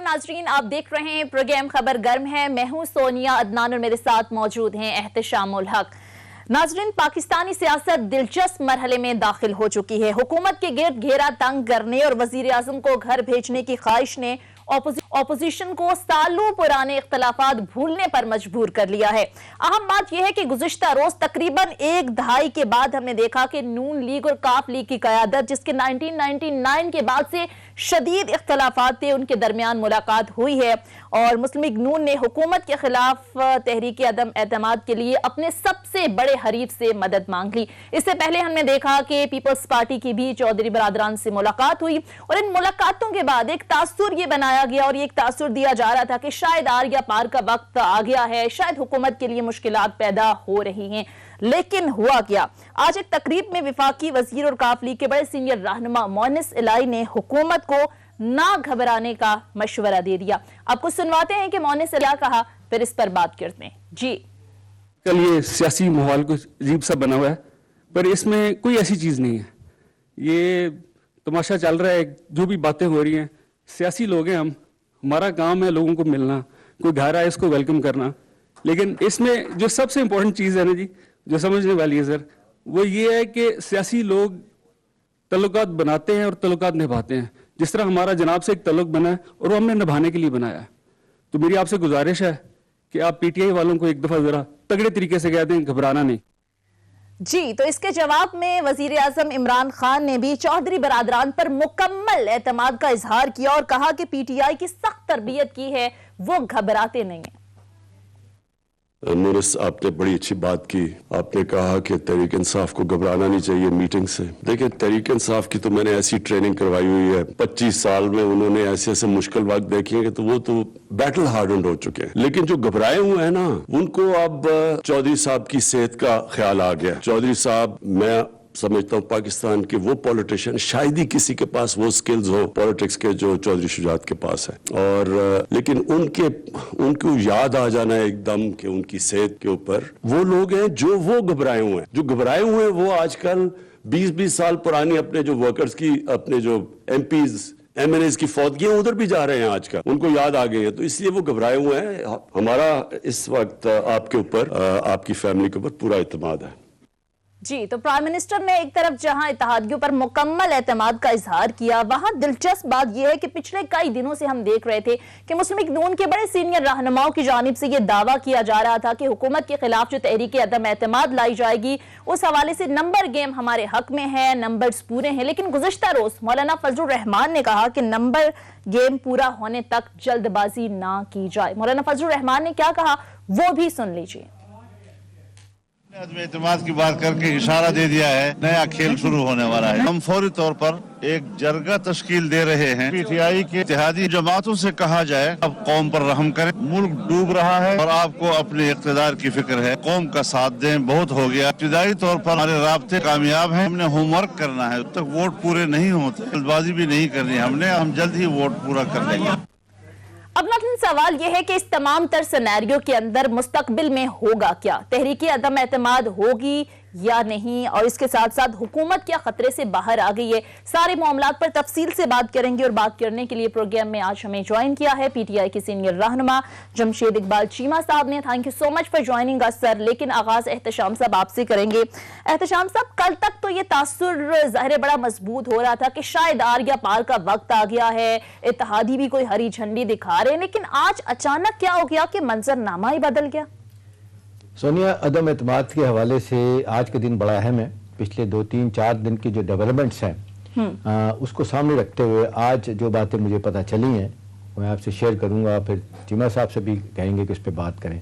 नाजरीन, आप देख रहे हैं प्रोग्राम खबर गर्म है। मैं हूं सोनिया अदनान और मेरे साथ मौजूद हैं एहतशामुल हक। नाजरीन, पाकिस्तानी सियासत दिलचस्प मरहले में दाखिल हो चुकी है। हुकूमत के गिर्द घेरा तंग करने और वजीर आजम को घर भेजने की ख्वाहिश ने ऑपोजिशन को सालों पुराने इख्तलाफात भूलने पर मजबूर कर लिया है। अहम बात यह है कि गुज़िश्ता रोज तकरीबन एक दहाई के बाद हमने देखा कि नून लीग और काफ लीग की क़यादत, जिसके 1999 के बाद से शदीद इख्तलाफात थे, उनके दरमियान मुलाकात हुई है और मुस्लिम लीग नून ने हुकूमत के खिलाफ तहरीक अदम एतमाद के लिए अपने सबसे बड़े हरीफ से मदद मांग ली। इससे पहले हमने देखा कि पीपल्स पार्टी की भी चौधरी बरादरान से मुलाकात हुई और इन मुलाकातों के बाद एक तासुर ये बनाया गया और ये एक तासुर दिया जा रहा था कि शायद आर या पार का वक्त आ गया है, शायद हुकूमत के लिए मुश्किलात पैदा हो रही हैं। लेकिन हुआ क्या? आज एक तकरीब में विफाकी वजीर और काफ लीग के बड़े सीनियर रहनुमा मोनिस इलाही ने हुकूमत को ना घबराने का मशवरा दे दिया। आपको सुनवाते हैं कि मोनिस इलाही कहा, फिर इस पर बात करते हैं। जी, कल ये सियासी माहौल कुछ अजीब सा बना हुआ है, पर इसमें कोई ऐसी चीज नहीं है। ये तमाशा चल रहा है, जो भी बातें हो रही हैं, सियासी लोग हैं हम, हमारा काम है लोगों को मिलना, कोई घर आए इसको वेलकम करना। लेकिन इसमें जो सबसे इंपॉर्टेंट चीज़ है ना जी, जो समझने वाली है सर, वो ये है कि सियासी लोग तल्लुकात बनाते हैं और तल्लुकात निभाते हैं। जिस तरह हमारा जनाब से एक तल्लुक बना है और वो हमने निभाने के लिए बनाया है। तो मेरी आपसे गुजारिश है कि आप पीटीआई वालों को एक दफ़ा ज़रा तगड़े तरीके से कह दें, घबराना नहीं। जी, तो इसके जवाब में वजीर आजम इमरान खान ने भी चौधरी बरादरान पर मुकम्मल एतमाद का इजहार किया और कहा कि पीटीआई की सख्त तरबियत की है, वो घबराते नहीं है। मोनिस, आपने बड़ी अच्छी बात की। आपने कहा कि तहरीक इंसाफ को घबराना नहीं चाहिए मीटिंग से। देखिए, तहरीक इंसाफ की तो मैंने ऐसी ट्रेनिंग करवाई हुई है, 25 साल में उन्होंने ऐसे ऐसे मुश्किल वक्त देखे हैं कि तो वो तो बैटल हार्डन्ड हो चुके हैं। लेकिन जो घबराए हुए हैं ना, उनको अब चौधरी साहब की सेहत का ख्याल आ गया। चौधरी साहब, मैं समझता हूँ पाकिस्तान के वो पॉलिटिशियन, शायद ही किसी के पास वो स्किल्स हो पॉलिटिक्स के जो चौधरी शुजात के पास है। और लेकिन उनको याद आ जाना है एकदम कि उनकी सेहत के ऊपर वो लोग हैं जो वो घबराए हुए हैं। जो घबराए हुए हैं वो आजकल 20-20 साल पुरानी अपने जो वर्कर्स की, अपने जो एमपीज एमएनएस की फौतगियां उधर भी जा रहे हैं आजकल, उनको याद आ गई है, तो इसलिए वो घबराए हुए हैं। हमारा इस वक्त आपके ऊपर, आपकी फैमिली के ऊपर पूरा इत्मीनान है। जी, तो प्राइम मिनिस्टर ने एक तरफ जहां इत्तेहादियों पर मुकम्मल एतमाद का इजहार किया, वहां दिलचस्प बात यह है कि पिछले कई दिनों से हम देख रहे थे कि मुस्लिम लीग नून के बड़े सीनियर रहनुमाओं की जानिब से यह दावा किया जा रहा था कि हुकूमत के खिलाफ जो तहरीक अदम एतमाद लाई जाएगी, उस हवाले से नंबर गेम हमारे हक में है, नंबर्स पूरे हैं। लेकिन गुज़िश्ता रोज मौलाना फजलुर रहमान ने कहा कि नंबर गेम पूरा होने तक जल्दबाजी ना की जाए। मौलाना फजलुर रहमान ने क्या कहा, वो भी सुन लीजिए। एतमाद की बात करके इशारा दे दिया है, नया खेल शुरू होने वाला है। हम फौरी तौर पर एक जरगा तश्कील दे रहे हैं। पीटीआई के इत्तेहादी जमातों से कहा जाए, अब कौम पर रहम करें, मुल्क डूब रहा है और आपको अपने इख्तिदार की फिक्र है, कौम का साथ दें, बहुत हो गया। इब्तिदाई तौर पर हमारे राब्ते कामयाब हैं, हमने होमवर्क करना है। जब तक वोट पूरे नहीं होते जल्दबाजी भी नहीं करनी हमने, हम जल्द ही वोट पूरा कर लेंगे। अब नाज़रीन, सवाल यह है कि इस तमाम तर सिनेरियो के अंदर मुस्तकबिल में होगा क्या? तहरीक अदम एतमाद होगी या नहीं, और इसके साथ साथ हुकूमत क्या खतरे से बाहर आ गई है? सारे मामलात पर तफसील से बात करेंगे और बात करने के लिए प्रोग्राम में आज हमें ज्वाइन किया है पीटीआई के सीनियर रहनुमा जमशेद इकबाल चीमा साहब ने। Thank you so much for joining us sir. लेकिन आगाज एहतशाम साहब आपसे करेंगे। एहतशाम साहब, कल तक तो ये तासुर ज़ाहिर बड़ा मजबूत हो रहा था कि शायद आर या पार का वक्त आ गया है, इत्तेहादी भी कोई हरी झंडी दिखा रहे हैं, लेकिन आज अचानक क्या हो गया कि मंजरनामा ही बदल गया? सोनिया, अदम एतमाद के हवाले से आज के दिन बड़ा अहम है। पिछले 2-3-4 दिन की जो डेवलपमेंट्स हैं उसको सामने रखते हुए आज जो बातें मुझे पता चली हैं मैं आपसे शेयर करूंगा, फिर चीमा साहब से भी कहेंगे कि इस पर बात करें।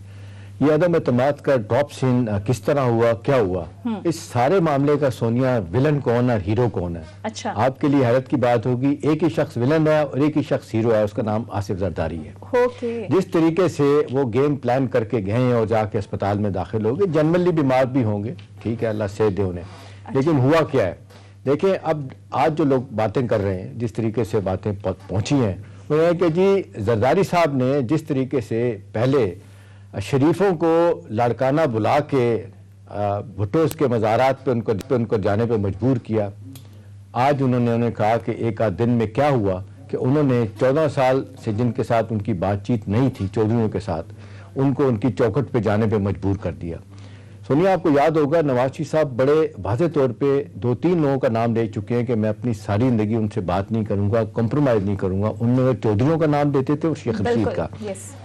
ये अदम एतमाद का ड्रॉप सीन किस तरह हुआ, क्या हुआ, इस सारे मामले का सोनिया विलन कौन और हीरो कौन है? अच्छा, आपके लिए हैरत की बात होगी, एक ही शख्स विलन है और एक ही शख्स हीरो है, उसका नाम आसिफ जरदारी है। जिस तरीके से वो गेम प्लान करके गए हैं और जाके अस्पताल में दाखिल हो गए, जनरली बीमार भी होंगे, ठीक है, अल्लाह सेहत दे उन्हें। लेकिन हुआ क्या है, देखें, अब आज जो लोग बातें कर रहे हैं, जिस तरीके से बातें पहुंची हैं, वो है कि जी जरदारी साहब ने जिस तरीके से पहले शरीफों को लड़काना बुला के भुट्टो के मज़ारात पे उनको जाने पे मजबूर किया, आज उन्होंने कहा कि एक आध दिन में क्या हुआ कि उन्होंने 14 साल से जिनके साथ उनकी बातचीत नहीं थी, चौधरियों के साथ, उनको उनकी चौखट पे जाने पे मजबूर कर दिया। सोनिया, आपको याद होगा नवाज शरीफ साहब बड़े वाज़ेह तौर पे 2-3 लोगों का नाम ले चुके हैं कि मैं अपनी सारी जिंदगी उनसे बात नहीं करूंगा, कॉम्प्रोमाइज़ नहीं करूंगा। उनमें चौधरियों का नाम देते थे और शेख रशीद का,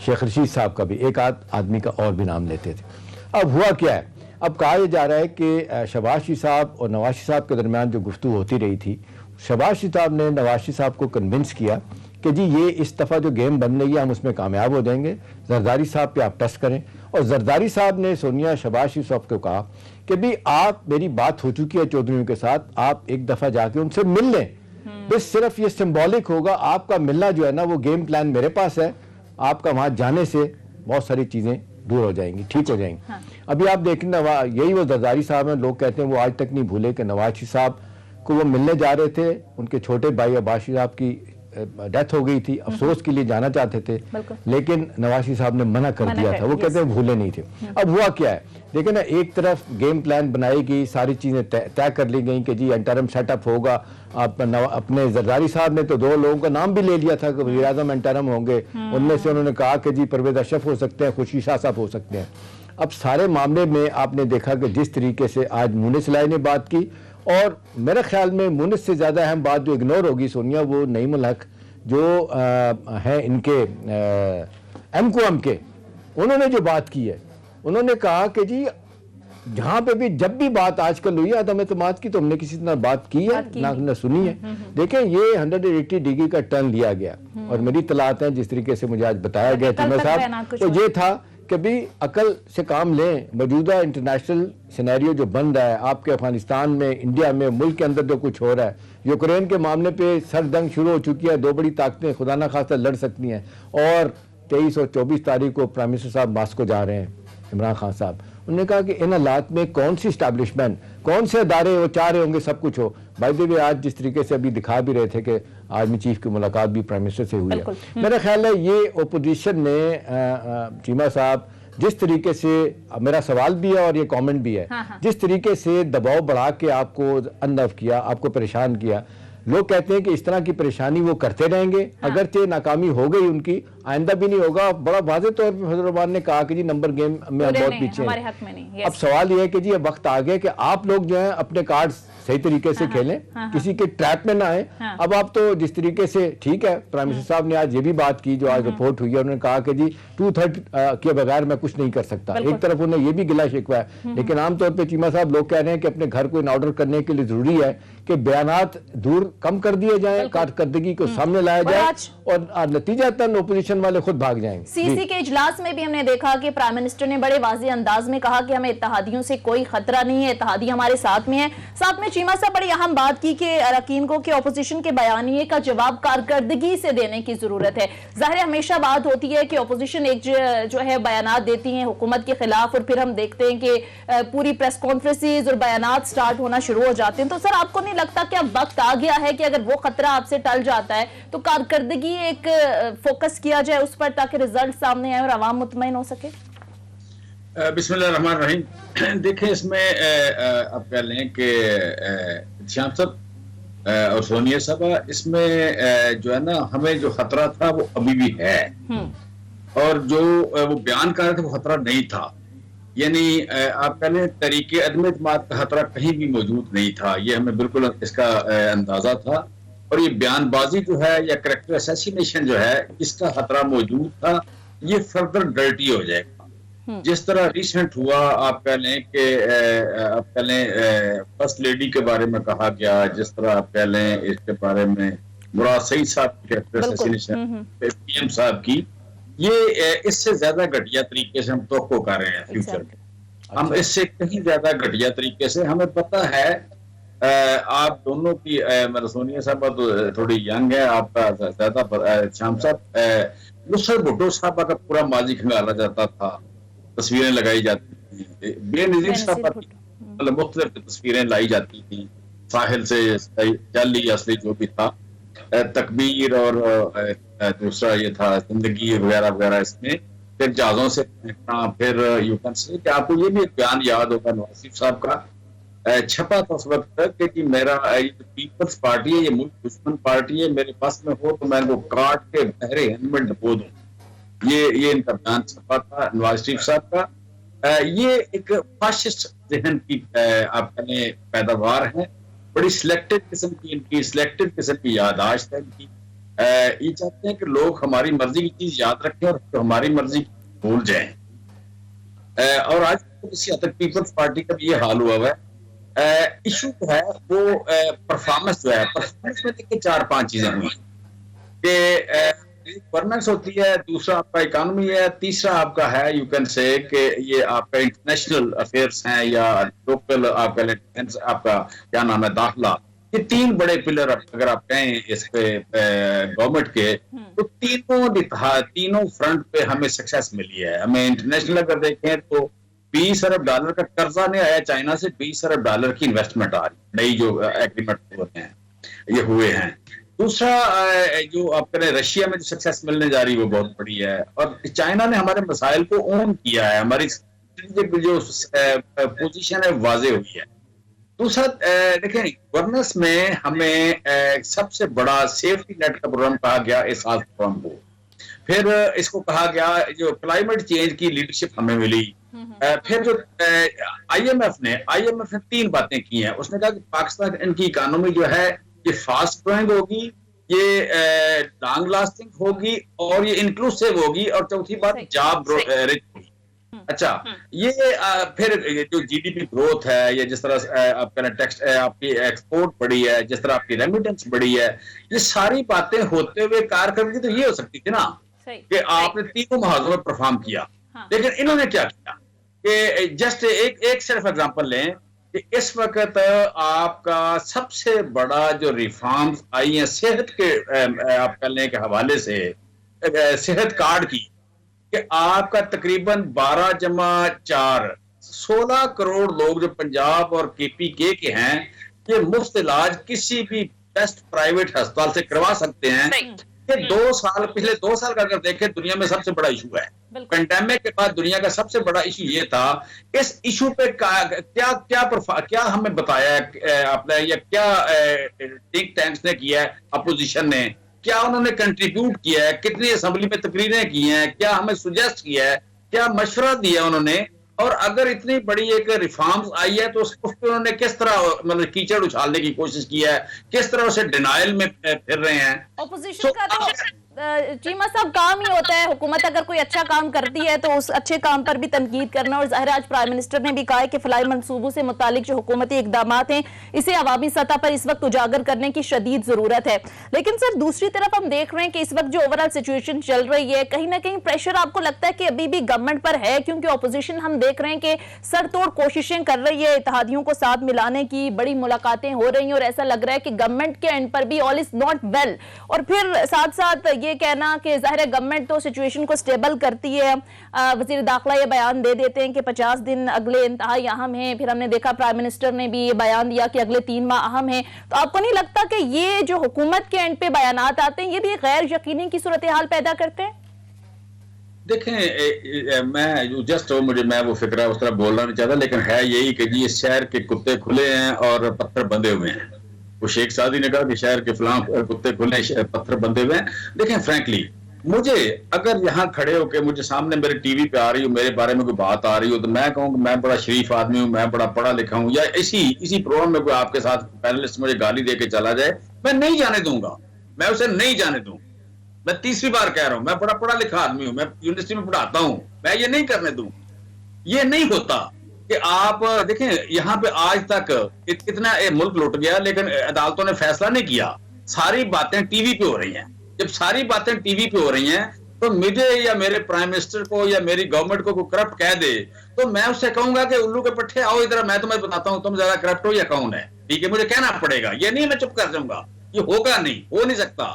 शेख रशीद साहब का भी, एक आदमी का और भी नाम लेते थे। अब हुआ क्या है, अब कहा यह जा रहा है कि शहबाज शरीफ साहब और नवाज शरीफ साहब के दरमियान जो गुफ्तगू होती रही थी, शहबाज शरीफ साहब ने नवाज शरीफ साहब को कन्विंस किया कि जी ये इस दफ़ा जो गेम बन रही है हम उसमें कामयाब हो जाएंगे, जरदारी साहब पे आप टेस्ट करें। और जरदारी साहब ने सोनिया शहबाज शरीफ साहब को कहा कि भी आप, मेरी बात हो चुकी है चौधरियों के साथ, आप एक दफ़ा जाके उनसे मिल लें, बस सिर्फ ये सिंबॉलिक होगा, आपका मिलना जो है ना वो गेम प्लान मेरे पास है, आपका वहाँ जाने से बहुत सारी चीज़ें दूर हो जाएंगी, ठीक हो जाएंगी। हाँ। अभी आप देखना, यही वो जरदारी साहब हैं, लोग कहते हैं वो आज तक नहीं भूले कि नवाज शरीफ साहब को वो मिलने जा रहे थे, उनके छोटे भाई अब्बास शरीफ साहब की डेथ हो गई थी, अफसोस के लिए जाना चाहते थे, लेकिन नवाज शरीफ साहब ने मना कर दिया था, वो कहते हैं भूले नहीं थे। अब हुआ क्या है, देखिए ना, एक तरफ गेम प्लान बनाई गई, सारी चीजें तय कर ली गई कि जी इंटरम सेटअप होगा। अपने जरदारी साहब ने तो 2 लोगों का नाम भी ले लिया था कि वज़ीर आज़म इंटरम होंगे, उनमें से उन्होंने कहा कि जी परवेज अशरफ हो सकते हैं, खुर्शीद शाह साहब हो सकते हैं। अब सारे मामले में आपने देखा कि जिस तरीके से आज मुनिस इलाही ने बात की, और मेरे ख्याल में मुनिस से ज़्यादा अहम बात जो इग्नोर होगी सोनिया, वो नईमुल हक जो हैं इनके एमक्यूएम के, उन्होंने जो बात की है, उन्होंने कहा कि जी जहाँ पे भी जब भी बात आजकल हुई है आदम एतमाद की, तो हमने किसी तरह बात की है ना सुनी है। देखें, ये 180 डिग्री का टर्न लिया गया, और मेरी तलात है जिस तरीके से मुझे आज बताया गया चीमा साहब, तो ये था कि भी अकल से काम लें। मौजूदा इंटरनेशनल सिनेरियो जो बन रहा है आपके अफगानिस्तान में, इंडिया में, मुल्क के अंदर जो कुछ हो रहा है, यूक्रेन के मामले पे सरदंग शुरू हो चुकी है, 2 बड़ी ताकतें खुदा ना खास्ता लड़ सकती हैं, और 23 और 24 तारीख को प्राइम मिनिस्टर साहब मास्को जा रहे हैं, इमरान खान साहब। उन्होंने कहा कि इन हालात में कौन सी इस्टेब्लिशमेंट, कौन से अदारे वो चाह रहे होंगे सब कुछ हो। बाय द वे, आज जिस तरीके से अभी दिखा भी रहे थे कि आर्मी चीफ की मुलाकात भी प्राइम मिनिस्टर से हुई है, मेरा ख्याल है ये ओपोजिशन ने, चीमा साहब, जिस तरीके से, मेरा सवाल भी है और ये कमेंट भी है, जिस तरीके से दबाव बढ़ा के आपको अनदफ किया, आपको परेशान किया, लोग कहते हैं कि इस तरह की परेशानी वो करते रहेंगे, अगरचे नाकामी हो गई उनकी, आइंदा भी नहीं होगा। बड़ा वाज़ेह तौर पर फजल रहमान ने कहा कि जी नंबर गेम में हम बहुत पीछे हैं। अब सवाल ये है कि जी अब वक्त आ गया कि आप लोग जो है अपने कार्ड सही तरीके से खेलें, किसी के ट्रैप में ना आए। अब आप तो जिस तरीके से, ठीक है, प्राइम मिनिस्टर साहब ने आज ये भी बात की जो आज रिपोर्ट हुई है, उन्होंने कहा कि जी 2/3 के बगैर मैं कुछ नहीं कर सकता। एक तरफ उन्हें ये भी गिला शिकवा है, लेकिन आमतौर पर चीमा साहब लोग कह रहे हैं कि अपने घर को इन ऑर्डर करने के लिए जरूरी है कि बयानात दूर कम कर दिए जाए, कारकर्दगी को सामने लाया जाए, और नतीजतन ओपोजिशन वाले खुद भाग जाएंगे। सीसी के इजलास में भी हमने देखा कि प्राइम मिनिस्टर ने बड़े वाज़ेह अंदाज में कहा कि हमें इत्तेहादियों से कोई खतरा नहीं है, इत्तेहादी हमारे साथ में है। साथ में चीमा साहब बड़ी अहम बात की कि अरकान को कि ओपोजिशन के बयानिए का जवाब कारकर्दगी से देने की जरूरत है। जाहिर है हमेशा बात होती है कि ओपोजिशन एक जो है बयानात देती है हुकूमत के खिलाफ, और फिर हम देखते हैं कि पूरी प्रेस कॉन्फ्रेंसेज और बयानात स्टार्ट होना शुरू हो जाते हैं। तो सर, आपको नहीं लगता कि अब वक्त आ गया है कि अगर वो खतरा आपसे टल जाता है तो कारकर्दगी एक फोकस किया जाए उस पर, ताकि रिजल्ट सामने आए और आवाम मुतमईन हो सके? बिस्मिल्लाहिर्रहमानिर्रहीम। देखिए, इसमें आप कह लें कि श्याम साहब और सोनिया साहब, इसमें जो है ना, हमें जो खतरा था वो अभी भी है, और जो वो बयान कर रहे थे वो खतरा नहीं था। यानी आप कह लें तरीके अदम एतमाद का खतरा कहीं भी मौजूद नहीं था, ये हमें बिल्कुल इसका अंदाजा था। और ये बयानबाजी जो है या कैरेक्टर असैसिनेशन जो है, इसका खतरा मौजूद था, ये फर्दर डर्टी हो जाएगा। जिस तरह रिसेंट हुआ, आप कह लें कि आप कह लें फर्स्ट लेडी के बारे में कहा गया, जिस तरह आप कह लें इसके बारे में मुराद सईद साहब की कैरेक्टर असैसिनेशन, पीएम साहब की, ये इससे ज्यादा घटिया तरीके से हम तवक्को कर रहे हैं फ्यूचर में। हम इससे कहीं ज्यादा घटिया तरीके से, हमें पता है आप दोनों की, मतलब सोनिया साहब तो थोड़ी यंग है, आपका ज्यादा, शाम साहब, नुसरत भुट्टो साहब का पूरा माजी खंगाला जाता था, तस्वीरें लगाई जाती थी, बेनजीर साहब पर मतलब मुख्तलिफ तस्वीरें लाई जाती थी, साहिल से जाली असली जो भी था, तकबीर और दूसरा ये था जिंदगी वगैरह वगैरह, इसमें फिर जहाजों से फेंकना, फिर यूकन से। आपको ये भी एक बयान याद होगा नवाज शरीफ साहब का छपा था उस वक्त कि जी मेरा ये पीपल्स पार्टी है, ये मुल्क दुश्मन पार्टी है, मेरे पास में हो तो मैं इनको काट के बहरे हिंद में डबो दूं। ये इनका बयान छपा था नवाज शरीफ साहब का। ये एक फाशिस्ट जहन की आप कहें पैदावार है, बड़ी सिलेक्टिव किस्म की याददाश्त है इनकी। ये चाहते हैं कि लोग हमारी मर्जी की चीज याद रखें और हमारी मर्जी भूल जाएं। और आज किसी हद तक पीपल्स पार्टी का भी ये हाल हुआ है। इशू जो है वो परफॉर्मेंस जो है, परफॉर्मेंस में देखिए 4-5 चीजें हुई कि गवर्नेंस होती है, दूसरा आपका इकोनॉमी है, तीसरा आपका है यू कैन से कि ये आपका इंटरनेशनल अफेयर्स हैं या लोकल आपका क्या नाम है दाखिला। ये 3 बड़े पिलर अगर आप कहें इस पे गवर्नमेंट के, तो तीनों फ्रंट पे हमें सक्सेस मिली है। हमें इंटरनेशनल अगर देखें तो $20 अरब का कर्जा नहीं आया चाइना से, $20 अरब की इन्वेस्टमेंट आ रही, नई जो एग्रीमेंट होते हैं ये हुए हैं। दूसरा जो आप करें रशिया में जो सक्सेस मिलने जा रही है वो बहुत बड़ी है, और चाइना ने हमारे मसाइल को ओन किया है, हमारी जो पोजीशन है वाजे हुई है। दूसरा देखें गवर्नेंस में हमें सबसे बड़ा सेफ्टी नेट का प्रोग्राम कहा गया इस साल प्रोग्राम को, फिर इसको कहा गया जो क्लाइमेट चेंज की लीडरशिप हमें मिली। फिर जो IMF ने 3 बातें की हैं। उसने कहा कि पाकिस्तान इनकी इकोनॉमी जो है ये फास्ट ग्रोइंग होगी, ये लॉन्ग लास्टिंग होगी और ये इंक्लूसिव होगी, और चौथी बात जॉब रिच होगी। अच्छा, ये फिर जो GDP ग्रोथ है, ये जिस तरह आपका टैक्स आपकी एक्सपोर्ट बढ़ी है, जिस तरह आपकी रेमिटेंस बढ़ी है, ये सारी बातें होते हुए कारकर्दगी तो ये हो सकती थी ना कि आपने तीनों महाजों में परफॉर्म किया। लेकिन इन्होंने क्या किया कि जस्ट एक सिर्फ एग्जांपल लें कि इस वक्त आपका सबसे बड़ा जो रिफॉर्म्स आई हैं सेहत के आप करने के हवाले से, सेहत कार्ड की, कि आपका तकरीबन 12+4 16 करोड़ लोग जो पंजाब और KPK के हैं, ये मुफ्त इलाज किसी भी बेस्ट प्राइवेट अस्पताल से करवा सकते हैं। ये पिछले 2 साल का अगर देखें दुनिया में सबसे बड़ा इशू है। पेंडेमिक के बाद दुनिया का सबसे बड़ा इशू ये था। इस इशू पे क्या हमें बताया आपने, या क्या थिंक टैंक्स ने किया है, अपोजिशन ने क्या उन्होंने कंट्रीब्यूट किया है, कितनी असेंबली में तकरीरें की हैं, क्या हमें सुजेस्ट किया है, क्या मशवरा दिया उन्होंने, और अगर इतनी बड़ी एक रिफॉर्म्स आई है तो उस पर उन्होंने किस तरह मतलब कीचड़ उछालने की कोशिश की है, किस तरह उसे डिनाइल में फिर रहे हैं। ऑपोजिशन का तो चीमा साहब काम ही होता है, हुकूमत अगर कोई अच्छा काम करती है तो उस अच्छे काम पर भी तनकीद करना, और ज़ाहिर आज प्राइम मिनिस्टर ने भी कहा है कि फलाई मंसूबों से मुतालिक जो हुकूमती इकदामात हैं इसे अवामी सतह पर इस वक्त उजागर करने की शदीद जरूरत है। लेकिन सर दूसरी तरफ हम देख रहे हैं कि इस वक्त जो ओवरऑल सिचुएशन चल रही है, कहीं ना कहीं प्रेशर आपको लगता है कि अभी भी गवर्नमेंट पर है, क्योंकि ऑपोजिशन हम देख रहे हैं कि सरतोड़ कोशिशें कर रही है इत्तेहादियों को साथ मिलाने की, बड़ी मुलाकातें हो रही हैं, और ऐसा लग रहा है कि गवर्नमेंट के एंड पर भी ऑल इज नॉट वेल। और फिर साथ साथ ये कहना कि ज़ाहिर है गवर्नमेंट तो सिचुएशन को स्टेबल करती है, वजीर दाखिला ये बयान दे देते हैं कि 50 दिन अगले इंतहाई अहम है, फिर हमने देखा प्राइम मिनिस्टर ने भी ये बयान दिया कि अगले 3 माह अहम है। तो आपको नहीं लगता कि ये जो हुकूमत के एंड पे बयानात आते हैं ये भी गैर यकीनी की सूरत हाल पैदा करते हैं? देखें मैं वो फिक्रा उस तरह बोलना नहीं चाहता, लेकिन है यही कि जी इस शहर के कुत्ते खुले हैं और पत्थर बंधे हुए हैं। वो शेख सादी ने कहा कि शहर के फलां कुत्ते खुले पत्थर बंधे हुए हैं। देखें फ्रैंकली मुझे अगर यहाँ खड़े होकर मुझे सामने मेरे टीवी पे आ रही हो, मेरे बारे में कोई बात आ रही हो, तो मैं कहूँ कि मैं बड़ा शरीफ आदमी हूँ, मैं बड़ा पढ़ा लिखा हूँ, या इसी प्रोग्राम में कोई आपके साथ पैनलिस्ट मुझे गाली दे के चला जाए, मैं नहीं जाने दूंगा, मैं उसे नहीं जाने दूं। मैं 3री बार कह रहा हूं, मैं बड़ा पढ़ा लिखा आदमी हूं, मैं यूनिवर्सिटी में पढ़ाता हूं, मैं ये नहीं करने दूं। ये नहीं होता कि आप देखें यहाँ पे आज तक इतना मुल्क लुट गया, लेकिन अदालतों ने फैसला नहीं किया। सारी बातें टीवी पे हो रही हैं। जब सारी बातें टीवी पे हो रही हैं तो मुझे या मेरे प्राइम मिनिस्टर को या मेरी गवर्नमेंट को कोई करप्ट कह दे तो मैं उससे कहूंगा कि उल्लू के पट्टे आओ इधर, मैं तुम्हें बताता हूं तुम ज्यादा करप्ट हो या कौन है। ठीक है, मुझे कहना पड़ेगा, ये नहीं मैं चुप कर जाऊंगा, ये होगा नहीं, हो नहीं सकता।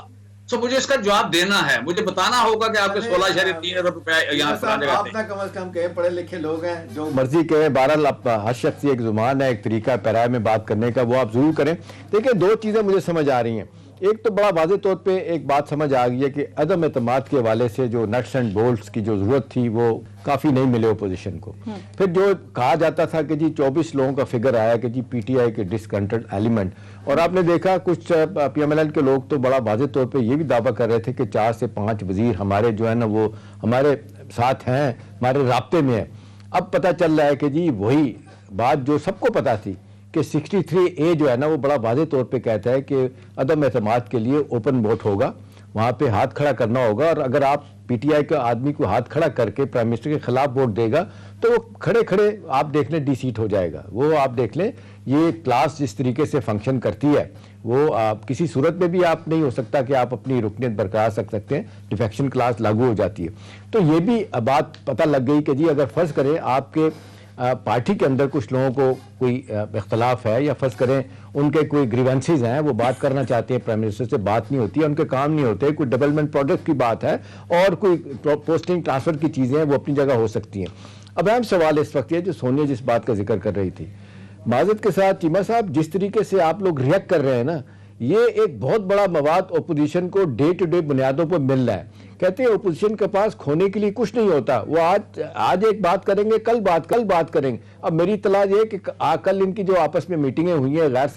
तो मुझे इसका जवाब देना है, मुझे बताना होगा कि आपके 16.3 अरब रुपए यहाँ आप ना कम से कम कहे पढ़े लिखे लोग हैं, जो मर्जी कहे। बहरहाल हर शख्स एक जुबान है, एक तरीका पैराए में बात करने का, वो आप जरूर करें। देखिए 2 चीजें मुझे समझ आ रही हैं। एक तो बड़ा वाज़े तौर पे एक बात समझ आ गई है कि अदम एतमाद के हवाले से जो नट्स एंड बोल्ट्स की जो ज़रूरत थी वो काफ़ी नहीं मिले अपोजिशन को। फिर जो कहा जाता था कि जी 24 लोगों का फिगर आया कि जी पीटीआई के डिसकंटेंट एलिमेंट, और आपने देखा कुछ पीएमएलएन के लोग तो बड़ा वाज़े तौर पे ये भी दावा कर रहे थे कि 4 से 5 वजीर हमारे जो है ना वो हमारे साथ हैं, हमारे राब्ते में है। अब पता चल रहा है कि जी वही बात जो सबको पता थी कि 63A जो है ना वो बड़ा वाज़े तौर पे कहता है कि अदम एतमाद के लिए ओपन वोट होगा, वहाँ पे हाथ खड़ा करना होगा, और अगर आप पीटीआई के आदमी को हाथ खड़ा करके प्राइम मिनिस्टर के खिलाफ वोट देगा तो वो खड़े खड़े आप देख लें डी-सीट हो जाएगा। वो आप देख लें ये क्लास जिस तरीके से फंक्शन करती है वो आप किसी सूरत में भी आप नहीं हो सकता कि आप अपनी रुकनीत बरकरार रख सकते हैं, डिफेक्शन क्लास लागू हो जाती है। तो ये भी बात पता लग गई कि जी अगर फ़र्ज़ करें आपके पार्टी के अंदर कुछ लोगों को कोई इख्तलाफ है या फर्ज करें उनके कोई ग्रीवेंसेस हैं, वो बात करना चाहते हैं, प्राइम मिनिस्टर से बात नहीं होती है, उनके काम नहीं होते, कोई डेवलपमेंट प्रोजेक्ट की बात है और कोई पोस्टिंग ट्रांसफर की चीज़ें हैं, वो अपनी जगह हो सकती हैं। अब अहम सवाल इस वक्त ये जो सोनिया जिस बात का जिक्र कर रही थी, माजरत के साथ चीमा साहब जिस तरीके से आप लोग रिएक्ट कर रहे हैं ना, ये एक बहुत बड़ा मवाद अपोजिशन को डे टू डे बुनियादों पर मिल रहा है। कहते हैं अपोजिशन के पास खोने के लिए कुछ नहीं होता, वो आज एक बात करेंगे, कल बात करेंगे। अब मेरी इत्तला ये कि कल इनकी जो आपस में मीटिंगें हुई हैं गैर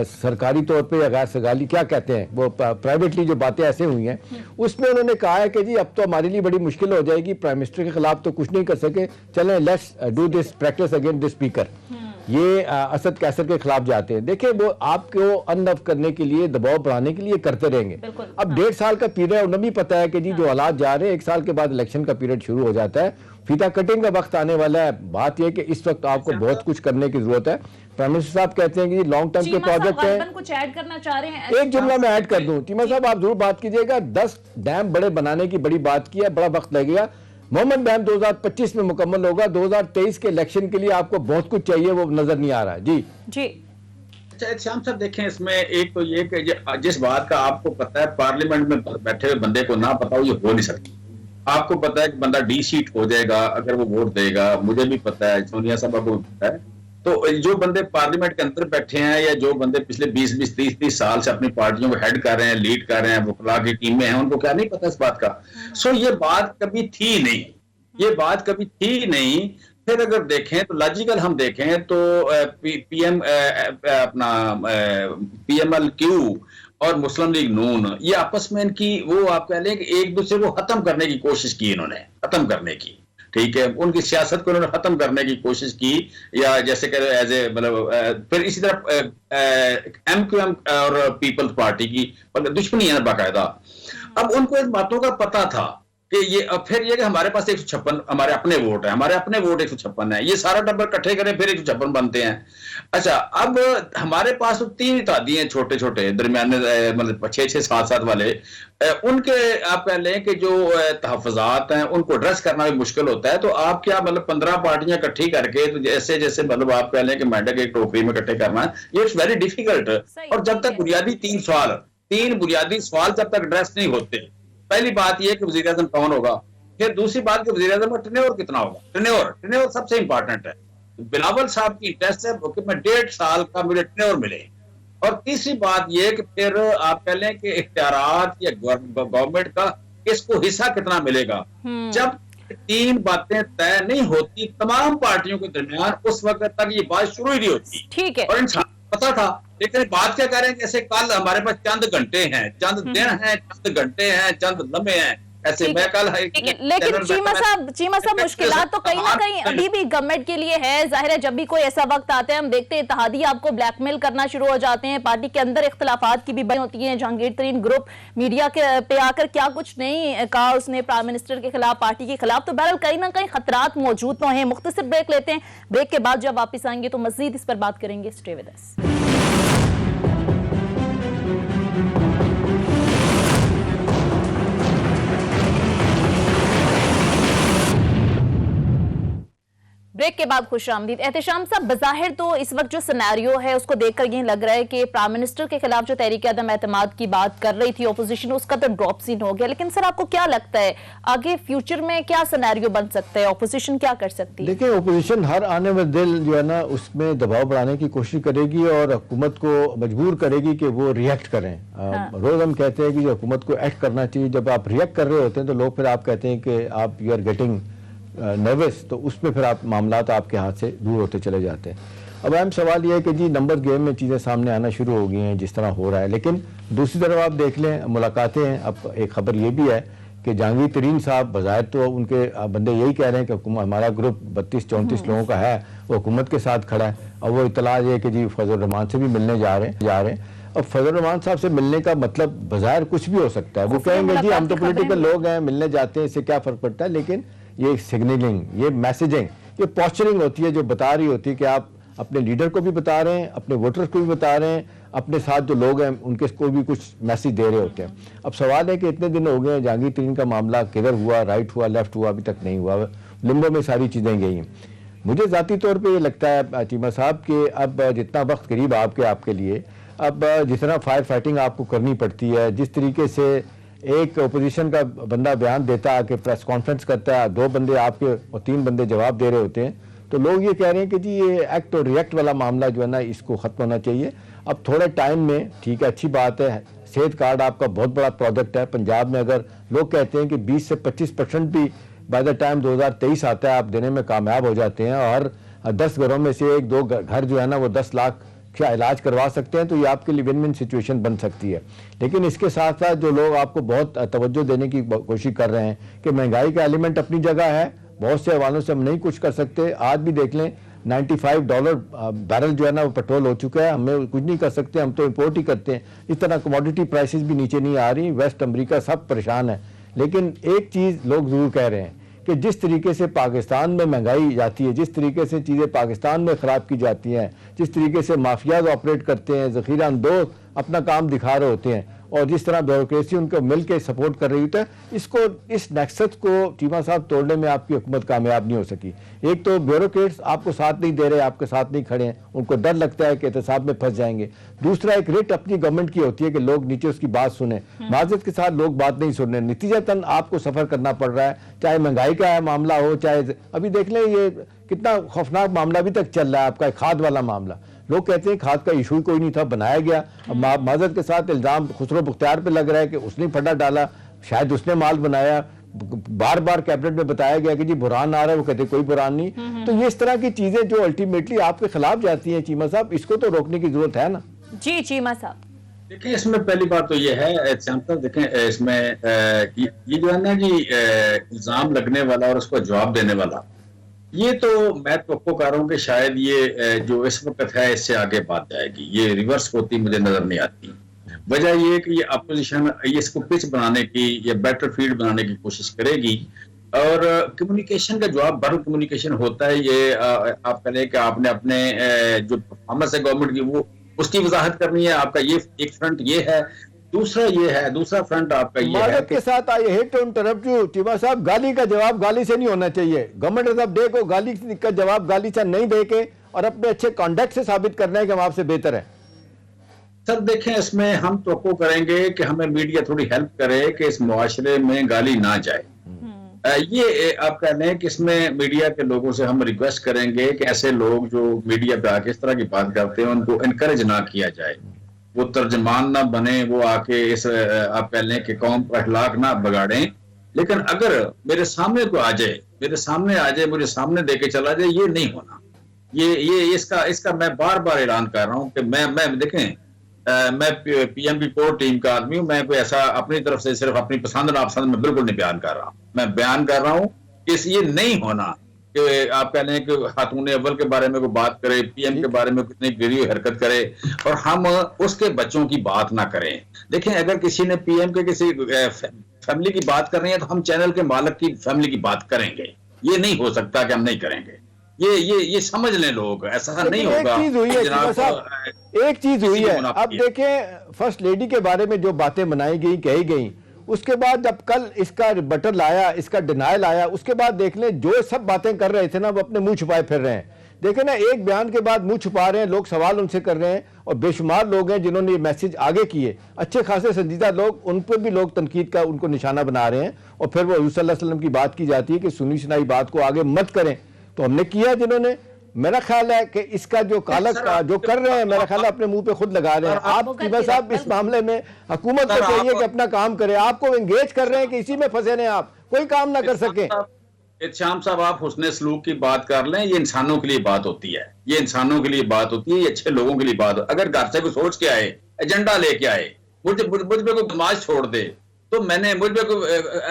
सरकारी तौर पे या गैर सरकारी क्या कहते हैं वो प्राइवेटली जो बातें ऐसे हुई हैं, उसमें उन्होंने कहा है कि जी अब तो हमारे लिए बड़ी मुश्किल हो जाएगी, प्राइम मिनिस्टर के खिलाफ तो कुछ नहीं कर सके, चलें let's do this practice against the speaker. ये असद कैसर के खिलाफ जाते हैं। देखिए वो आपको अनफ करने के लिए, दबाव बढ़ाने के लिए करते रहेंगे। अब 1.5 साल का पीरियड, उन्हें भी पता है कि जी जो हालात जा रहे हैं 1 साल के बाद इलेक्शन का पीरियड शुरू हो जाता है, फीता कटिंग का वक्त आने वाला है। बात यह कि इस वक्त आपको बहुत कुछ करने की जरूरत है। प्राइम मिनिस्टर साहब कहते हैं कि लॉन्ग टर्म के प्रोजेक्ट है। कुछ ऐड करना चाह रहे हैं? एक जुमला में ऐड कर दूं, चीमा साहब आप जरूर बात कीजिएगा। 10 डैम बड़े बनाने की बड़ी बात की है, बड़ा वक्त लगेगा। मोहम्मद डैम 2025 में मुकम्मल होगा, 2023 के इलेक्शन के लिए आपको बहुत कुछ चाहिए, वो नजर नहीं आ रहा है। जी अच्छा श्याम साहब देखें, इसमें एक तो ये कि जिस बात का आपको पता है पार्लियामेंट में बैठे हुए बंदे को ना पता हो, ये हो नहीं सकती। आपको पता है कि बंदा डी-सीट हो जाएगा अगर वो वोट देगा, मुझे भी पता है, सोनिया साहब को भी पता है। तो जो बंदे पार्लियामेंट के अंदर बैठे हैं या जो बंदे पिछले 20-20, 30-30 साल से अपनी पार्टियों को हेड कर रहे हैं, लीड कर रहे हैं, वकला की टीमें हैं, उनको क्या नहीं पता इस बात का। सो ये बात कभी थी नहीं, ये बात कभी थी नहीं। फिर अगर देखें तो लॉजिकल हम देखें तो PMLQ और मुस्लिम लीग नून ये आपस में इनकी वो आप कह लें कि एक दूसरे को खत्म करने की कोशिश की, इन्होंने खत्म करने की, ठीक है, उनकी सियासत को उन्होंने खत्म करने की कोशिश की, या जैसे कह रहे एज ए मतलब फिर इसी तरह MQM और पीपल्स पार्टी की दुश्मनी है बाकायदा। अब उनको इन बातों का पता था कि ये अब फिर ये कि हमारे पास 156 हमारे अपने वोट है, हमारे अपने वोट 156 है, ये सारा नंबर इकट्ठे करें फिर 156 बनते हैं। अच्छा अब हमारे पास तो 3 इत्तेहादी हैं छोटे छोटे दरमियाने, मतलब 6-6, 7-7 वाले, उनके आप कह लें कि जो तहफ़्फ़ुज़ात हैं उनको एड्रेस करना भी मुश्किल होता है। तो आप क्या मतलब 15 पार्टियां इकट्ठी करके तो जैसे जैसे मतलब आप कह लें कि मेंढक एक टोकरी में इकट्ठे करना है, ये इट्स वेरी डिफिकल्ट। और जब तक बुनियादी 3 बुनियादी सवाल जब तक एड्रेस नहीं होते, पहली बात यह कि वज़ीर आज़म कौन होगा, फिर दूसरी बात कि वज़ीर आज़म का टेन्योर कितना होगा, टेन्योर सबसे इंपॉर्टेंट है। बिलावल साहब की इंटरेस्ट है कि मैं 1.5 साल का मुझे टेन्योर मिले। और तीसरी बात यह कि फिर आप कह लें कि इख्तियारात या गवर्नमेंट का इसको हिस्सा कितना मिलेगा। जब 3 बातें तय नहीं होती तमाम पार्टियों के दरमियान, उस वक्त तक ये बात शुरू ही नहीं होती। ठीक है, और इंसान पता था, लेकिन बात क्या करें, जैसे कल हमारे पास चंद घंटे हैं, चंद दिन हैं, चंद घंटे हैं, चंद लम्हे हैं, ऐसे मैं कल लेकिन चीमा साहब मुश्किलात तो कहीं ना कहीं अभी भी गवर्नमेंट के लिए है। जाहिर है जब भी कोई ऐसा वक्त आता है, हम देखते हैं इत्तेहादी आपको ब्लैकमेल करना शुरू हो जाते हैं, पार्टी के अंदर इख्तलाफात की भी बनी होती है। जहांगीर तरीन ग्रुप मीडिया के पे आकर क्या कुछ नहीं कहा उसने प्राइम मिनिस्टर के खिलाफ, पार्टी के खिलाफ। तो बहरहाल कहीं ना कहीं खतरात मौजूद तो हैं। मुख्तसर ब्रेक लेते हैं, ब्रेक के बाद जब वापस आएंगे तो मजीद इस पर बात करेंगे। Stay with us. ब्रेक के बाद खुशामदीद। एहतशाम साहब, बज़ाहिर तो इस वक्त जो सिनेरियो है उसको देखकर ये लग रहा है कि प्राइम मिनिस्टर के खिलाफ जो तहरीक अदम एतमाद की बात कर रही थी ऑपोजिशन, उसका तो ड्रॉप सीन हो गया। लेकिन सर, आपको क्या लगता है आगे फ्यूचर में क्या सिनेरियो बन सकता है, ऑपोजिशन क्या कर सकती है? देखिए, ऑपोजिशन हर आने वाले दिन जो है ना उसमें दबाव बढ़ाने की कोशिश करेगी और हुकूमत को मजबूर करेगी कि वो रिएक्ट करें। रोज हम कहते हैं कि जो हुकूमत को एक्ट करना चाहिए। जब आप रिएक्ट कर रहे होते हैं तो लोग फिर आप कहते हैं कि आप यू आर गेटिंग नर्वस, तो उसमें फिर आप मामलात आपके हाथ से दूर होते चले जाते हैं। अब अहम सवाल यह है कि जी नंबर गेम में चीज़ें सामने आना शुरू हो गई हैं जिस तरह हो रहा है। लेकिन दूसरी तरफ आप देख लें, मुलाकातें हैं। अब एक खबर ये भी है कि जहांगीर तरीन साहब बज़ाहिर तो उनके बंदे यही कह रहे हैं कि हमारा ग्रुप 32-34 लोगों का है, वो हुकूमत के साथ खड़ा है। और वो इतला ये कि जी फजल रहमान से भी मिलने जा रहे हैं। अब फजल रहमान साहब से मिलने का मतलब बज़ाहिर कुछ भी हो सकता है। वो कहेंगे जी हम तो पॉलिटिकल लोग हैं, मिलने जाते हैं, इससे क्या फ़र्क पड़ता है। लेकिन ये सिग्नलिंग, ये मैसेजिंग, ये पोस्चरिंग होती है जो बता रही होती है कि आप अपने लीडर को भी बता रहे हैं, अपने वोटर्स को भी बता रहे हैं, अपने साथ जो लोग हैं उनके को भी कुछ मैसेज दे रहे होते हैं। अब सवाल है कि इतने दिन हो गए हैं, जहांगीर तरीन का मामला किधर हुआ, राइट हुआ, लेफ्ट हुआ, अभी तक नहीं हुआ, लिम्बो में सारी चीज़ें गई हैं। मुझे ज़ाती तौर पे ये लगता है चीमा साहब कि अब जितना वक्त करीब आपके लिए, अब जिस तरह फायर फाइटिंग आपको करनी पड़ती है, जिस तरीके से एक ओपोजिशन का बंदा बयान देता है कि प्रेस कॉन्फ्रेंस करता है, 2 बंदे आपके और 3 बंदे जवाब दे रहे होते हैं, तो लोग ये कह रहे हैं कि जी ये एक्ट और रिएक्ट वाला मामला जो है ना इसको ख़त्म होना चाहिए। अब थोड़े टाइम में, ठीक है, अच्छी बात है, सेहत कार्ड आपका बहुत बड़ा प्रोजेक्ट है। पंजाब में अगर लोग कहते हैं कि 20 से 25% भी बाय द टाइम 2023 आता है आप देने में कामयाब हो जाते हैं, और 10 घरों में से 1-2 घर जो है ना वो 10 लाख क्या इलाज करवा सकते हैं, तो ये आपके लिए विन विन सिचुएशन बन सकती है। लेकिन इसके साथ साथ जो लोग आपको बहुत तवज्जो देने की कोशिश कर रहे हैं कि महंगाई का एलिमेंट अपनी जगह है, बहुत से हवालों से हम नहीं कुछ कर सकते। आज भी देख लें $95 बैरल जो है ना वो पेट्रोल हो चुका है, हमें कुछ नहीं कर सकते, हम तो इंपोर्ट ही करते हैं। इस तरह कमोडिटी प्राइसेस भी नीचे नहीं आ रही, वेस्ट अमेरिका सब परेशान है। लेकिन एक चीज़ लोग ज़रूर कह रहे हैं कि जिस तरीके से पाकिस्तान में महंगाई जाती है, जिस तरीके से चीज़ें पाकिस्तान में ख़राब की जाती हैं, जिस तरीके से माफियाज ऑपरेट करते हैं, ज़ख़ीरा अंदोज़ अपना काम दिखा रहे होते हैं, और जिस तरह ब्यूरोक्रेसी उनको मिल के सपोर्ट कर रही होती है, इसको इस नेक्सस को चीमा साहब तोड़ने में आपकी हुकूमत कामयाब नहीं हो सकी। एक तो ब्यूरोक्रेट्स आपको साथ नहीं दे रहे, आपके साथ नहीं खड़े हैं, उनको डर लगता है कि एहतसाब में फंस जाएंगे। दूसरा, एक रेट अपनी गवर्नमेंट की होती है कि लोग नीचे उसकी बात सुने, माजरत के साथ लोग बात नहीं सुन रहे, नतीजतन आपको सफ़र करना पड़ रहा है, चाहे महंगाई का मामला हो, चाहे अभी देख लें ये कितना खौफनाक मामला अभी तक चल रहा है आपका खाद वाला मामला। लोग कहते हैं खाद का इशू कोई नहीं था, बनाया गया। अब माजरत के साथ इल्ज़ाम खुसरो बुख्तियार पे लग रहा है कि उसने फटा डाला, शायद उसने माल बनाया। बार बार कैबिनेट में बताया गया कि जी बुरान आ रहा है, वो कहते कोई बुरान नहीं। तो ये इस तरह की चीजें जो अल्टीमेटली आपके खिलाफ जाती हैं चीमा साहब, इसको तो रोकने की जरूरत है ना। जी चीमा साहब, देखिए, इसमें पहली बात तो ये है साहब, देखें इसमें ये जो है ना जी इल्जाम लगने वाला और उसको जवाब देने वाला, ये तो मैं तो कर रहा हूँ कि शायद ये जो इस वक्त है इससे आगे बात जाएगी, ये रिवर्स होती मुझे नजर नहीं आती। वजह ये कि ये अपोजिशन इसको पिच बनाने की या बैटर फील्ड बनाने की कोशिश करेगी, और कम्युनिकेशन का जवाब भर कम्युनिकेशन होता है। ये आप कह लें कि आपने अपने जो परफॉर्मेंस है गवर्नमेंट की वो उसकी वजाहत करनी है। आपका ये एक फ्रंट ये है, दूसरा ये है, दूसरा फ्रंट आपका ये है के साथ I hate to interrupt you Cheema sahab, गाली का जवाब गाली से नहीं होना चाहिए। गवर्नमेंट ऑफ डे को गाली का जवाब गाली से नहीं देके और अपने अच्छे कॉन्डक्ट से साबित करना है कि हम आपसे बेहतर है। सर देखें, इसमें हम तो करेंगे कि हमें मीडिया थोड़ी हेल्प करे कि इस मुआशरे में गाली ना जाए। ये आप कह लें कि इसमें मीडिया के लोगों से हम रिक्वेस्ट करेंगे कि ऐसे लोग जो मीडिया पे आके इस तरह की बात करते हैं उनको इनकरेज ना किया जाए, वो तर्जमान ना बने, वो आके इस आप कह लें कि कौम का अखलाक ना बगाड़ें। लेकिन अगर मेरे सामने को आ जाए, मुझे सामने देके चला जाए, ये नहीं होना। ये इसका मैं बार बार ऐलान कर रहा हूँ कि मैं देखें, मैं पीएमपी कोर टीम का आदमी हूं। मैं कोई ऐसा अपनी तरफ से सिर्फ अपनी पसंद नापसंद में बिल्कुल नहीं बयान कर रहा। मैं बयान कर रहा हूं कि ये नहीं होना कि आप कह लें कि खातून अव्वल के बारे में कोई बात करे, पीएम के बारे में कितनी गिरी हरकत करे और हम उसके बच्चों की बात ना करें। देखें, अगर किसी ने पीएम के किसी फैमिली की बात करनी है तो हम चैनल के मालिक की फैमिली की बात करेंगे। ये नहीं हो सकता कि हम नहीं करेंगे। ये समझ लें लोग, ऐसा नहीं होगा। एक चीज हुई है अब देखें, फर्स्ट लेडी के बारे में जो बातें बनाई गई कही गई, उसके बाद जब कल इसका रिबटल आया, इसका डिनायल आया, उसके बाद देख लें जो सब बातें कर रहे थे ना वो अपने मुंह छुपाए फिर रहे हैं। देखें ना, एक बयान के बाद मुंह छुपा रहे हैं, लोग सवाल उनसे कर रहे हैं और बेशुमार लोग हैं जिन्होंने ये मैसेज आगे किए, अच्छे खासे संजीदा लोग, उन पर भी लोग तनकीद का उनको निशाना बना रहे हैं और फिर वो सल्लल्लाहु अलैहि वसल्लम की बात की जाती है कि सुनी सुनाई बात को आगे मत करें। तो हमने किया जिन्होंने, मेरा ख्याल है कि इसका जो कालक जो कर रहे हैं मेरा ख्याल है अपने मुंह पे खुद लगा रहे हैं। आप चीमा साहब इस मामले में हुकूमत को चाहिए कि अपना काम करे, आपको एंगेज कर रहे हैं कि इसी में फंसे रहे, आप कोई काम ना कर सके। श्याम साहब, आप हुस्ने सलूक की बात कर लें, ये इंसानों के लिए बात होती है, ये इंसानों के लिए बात होती है, ये अच्छे लोगों के लिए बात हो। अगर घर से कोई सोच के आए, एजेंडा लेके आए, मुझ पे कोई तमाश छोड़ दे, तो मैंने मुझ पे